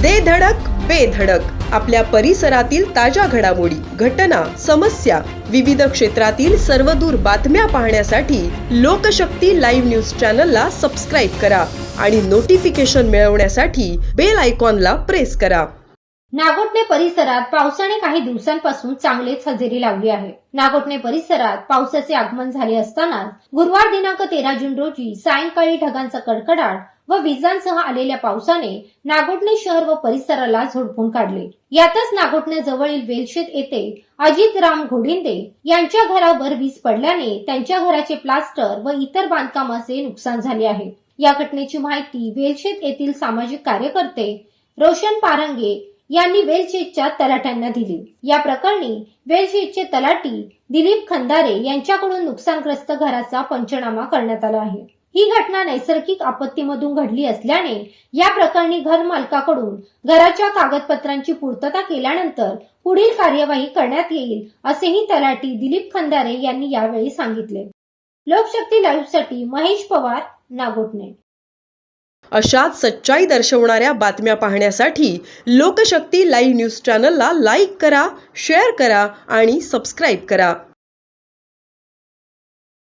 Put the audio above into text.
दे धडक बेधडक आपल्या परिसरातील ताज्या घडामोडी, घटना, समस्या, विविध क्षेत्रातील सर्वदूर बातम्या पाहण्यासाठी लोकशक्ती लाईव्ह न्यूज चॅनलला सबस्क्राईब करा आणि नोटिफिकेशन मिळवण्यासाठी बेल आयकॉनला प्रेस करा. नागोठणे परिसरात पावसाने काही दिवसांपासून चांगलेच हजेरी लावली आहे. नागोठणे परिसरात पावसाचे आगमन झाले असतानाच गुरुवार दिनांक 13 जून रोजी सायंकाळी ढगांचा कडकडाट व विजांसह आलेल्या पावसाने नागोठणे शहर व परिसराला झोडपून काढले. यातच नागोठणे जवळील वेलशेत येथे अजितराम घोडिंदे यांच्या घरावर वीज पडल्याने त्यांच्या घराचे प्लास्टर व इतर बांधकामाचे नुकसान झाले आहे. या घटनेची माहिती वेलशेत येथील सामाजिक कार्यकर्ते रोशन पारंगे यांनी वेलशेतच्या तलाट्यांना दिली. या प्रकरणी वेलशेतचे तलाटी दिलीप खंदारे यांच्याकडून नुकसानग्रस्त घराचा पंचनामा करण्यात आला आहे. ही घटना नैसर्गिक आपत्तीमधून घडली असल्याने या प्रकरणी घर मालकाकडून घराच्या कागदपत्रांची पूर्तता केल्यानंतर पुढील कार्यवाही करण्यात येईल असेही तलाटी दिलीप खंदारे यांनी यावेळी सांगितले. लोकशक्ती लाईव्ह साठी महेश पवार, नागोठणे. अशाच सच्चाई दर्शवणाऱ्या बातम्या पाहण्यासाठी लोकशक्ती लाईव्ह न्यूज चॅनलला लाईक करा, शेअर करा आणि सबस्क्राईब करा.